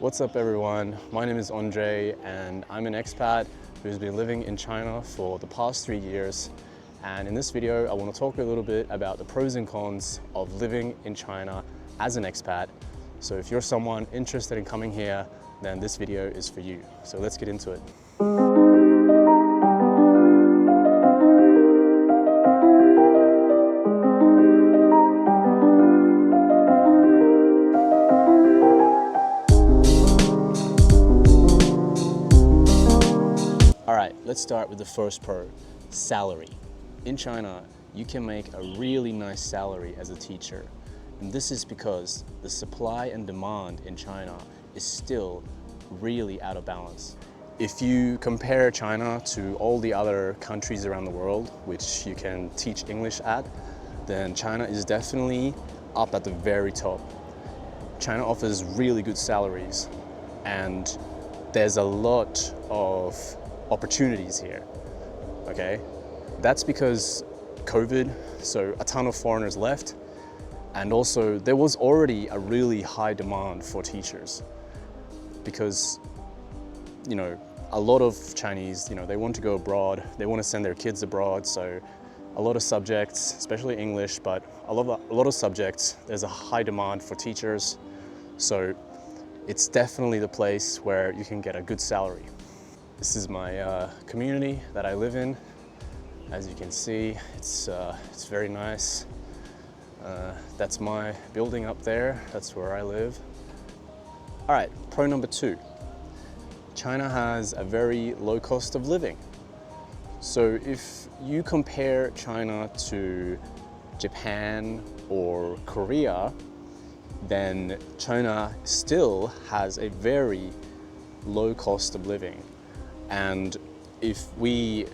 What's up everyone? My name is Andre and I'm an expat who's been living in China for the past 3 years. And in this video, I want to talk a little bit about the pros and cons of living in China as an expat. So if you're someone interested in coming here, then this video is for you. So let's get into it. All right, let's start with the first pro, salary. In China, you can make a really nice salary as a teacher. And this is because the supply and demand in China is still really out of balance. If you compare China to all the other countries around the world, which you can teach English at, then China is definitely up at the very top. China offers really good salaries and there's a lot of opportunities here, okay? That's because COVID, so a ton of foreigners left, and also there was already a really high demand for teachers because, a lot of Chinese, they want to go abroad, they want to send their kids abroad, so a lot of subjects, especially English, but a lot of subjects, there's a high demand for teachers, so it's definitely the place where you can get a good salary. This is my community that I live in. As you can see, it's very nice. That's my building up there. That's where I live. All right, pro number 2. China has a very low cost of living. So if you compare China to Japan or Korea, then China still has a very low cost of living. And if we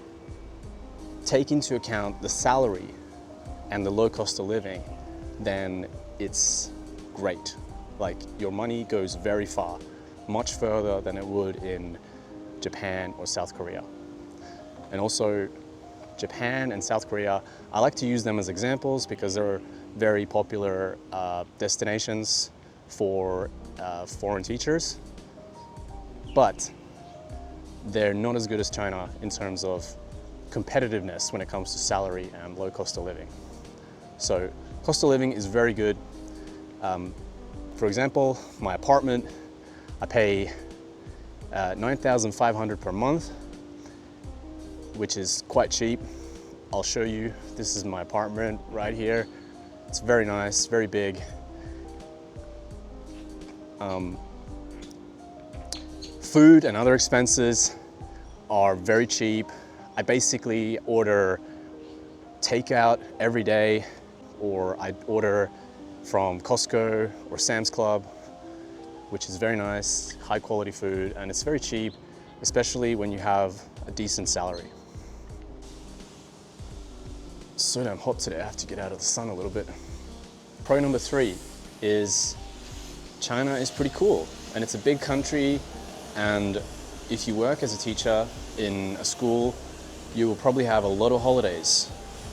take into account the salary and the low cost of living, then it's great. Like, your money goes very far, much further than it would in Japan or South Korea. And also, Japan and South Korea, I like to use them as examples because they're very popular destinations for foreign teachers. But they're not as good as China in terms of competitiveness when it comes to salary and low cost of living. So cost of living is very good. For example, my apartment, I pay 9,500 per month, which is quite cheap. I'll show you. This is my apartment right here. It's very nice, very big. Food and other expenses are very cheap. I basically order takeout every day, or I order from Costco or Sam's Club, which is very nice, high quality food, and it's very cheap, especially when you have a decent salary. It's so damn hot today, I have to get out of the sun a little bit. Pro number 3 is China is pretty cool, and it's a big country, and if you work as a teacher in a school, you will probably have a lot of holidays.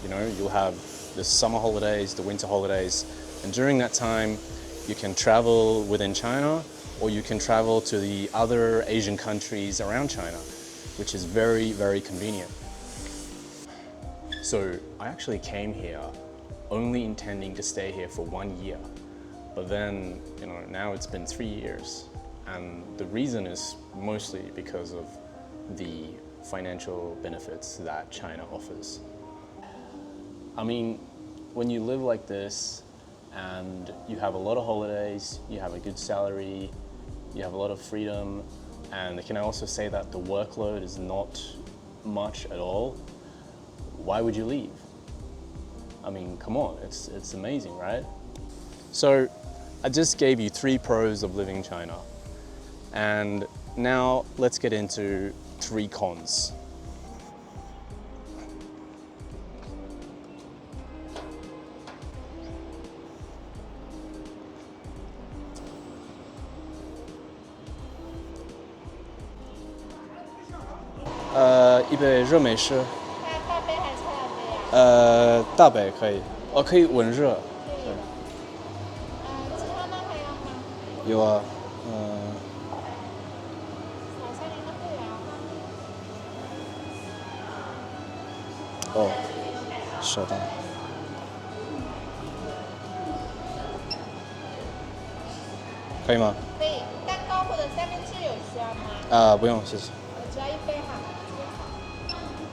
You'll have the summer holidays, the winter holidays, and during that time, you can travel within China, or you can travel to the other Asian countries around China, which is very, very convenient. So I actually came here only intending to stay here for 1 year, but then, now it's been 3 years. And the reason is mostly because of the financial benefits that China offers. I mean, when you live like this and you have a lot of holidays, you have a good salary, you have a lot of freedom, and can I also say that the workload is not much at all, why would you leave? I mean, come on, it's amazing, right? So I just gave you 3 pros of living in China. And now let's get into 3 cons.一杯热美式。大杯还是小杯啊？大杯可以。可以温热。其他的还有吗？有啊，哦，稍等。可以吗？可以，蛋糕或者三明治有需要吗？不用，谢谢。我只要一杯好了。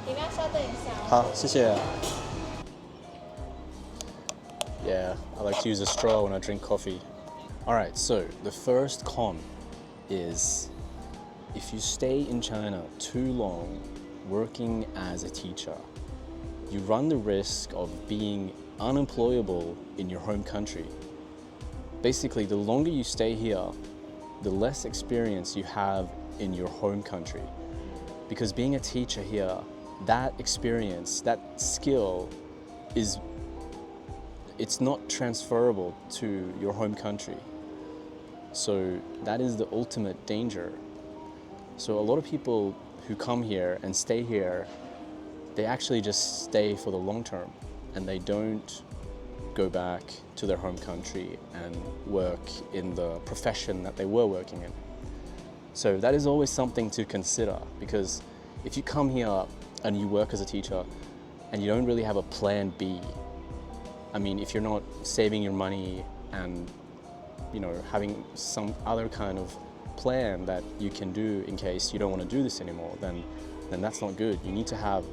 饮料稍等一下哦。好，谢谢。Yeah, I like to use a straw when I drink coffee. Alright, so the first con is if you stay in China too long working as a teacher, you run the risk of being unemployable in your home country. Basically, the longer you stay here, the less experience you have in your home country. Because being a teacher here, that experience, that skill it's not transferable to your home country. So that is the ultimate danger. So a lot of people who come here and stay here, they actually just stay for the long term and they don't go back to their home country and work in the profession that they were working in. So that is always something to consider, because if you come here and you work as a teacher and you don't really have a plan B, I mean, if you're not saving your money and, you know, having some other kind of plan that you can do in case you don't want to do this anymore, then that's not good. You need to have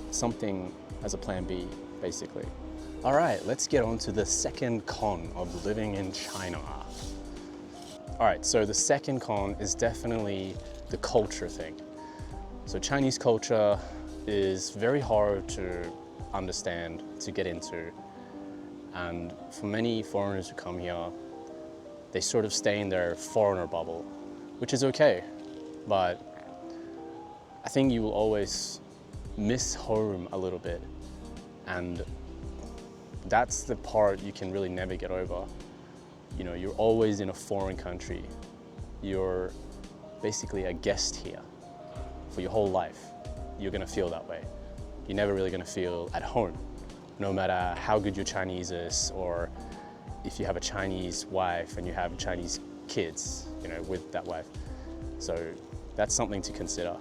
something as a plan B, basically. All right, let's get on to the second con of living in China. All right, so the second con is definitely the culture thing. So Chinese culture is very hard to understand, to get into. And for many foreigners who come here, they sort of stay in their foreigner bubble, which is okay. But I think you will always miss home a little bit. And that's the part you can really never get over. You know, you're always in a foreign country. You're basically a guest here for your whole life. You're gonna feel that way. You're never really gonna feel at home, no matter how good your Chinese is, or if you have a Chinese wife and you have Chinese kids, you know, with that wife. So that's something to consider.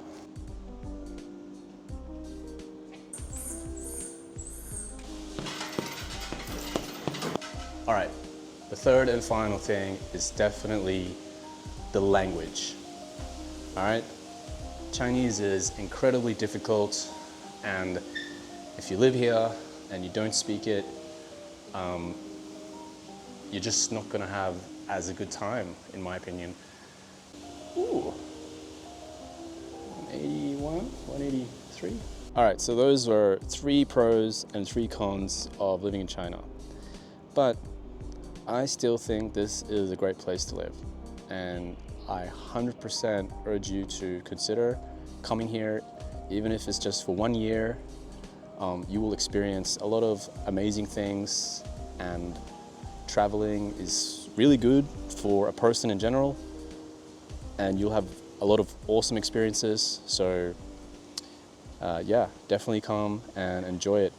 All right, the third and final thing is definitely the language. All right, Chinese is incredibly difficult, and if you live here and you don't speak it, you're just not gonna have as a good time, in my opinion. Ooh, 181, 183. All right, so those were 3 pros and 3 cons of living in China. But I still think this is a great place to live, and I 100% urge you to consider coming here, even if it's just for 1 year. You will experience a lot of amazing things, and traveling is really good for a person in general, and you'll have a lot of awesome experiences. So yeah, definitely come and enjoy it.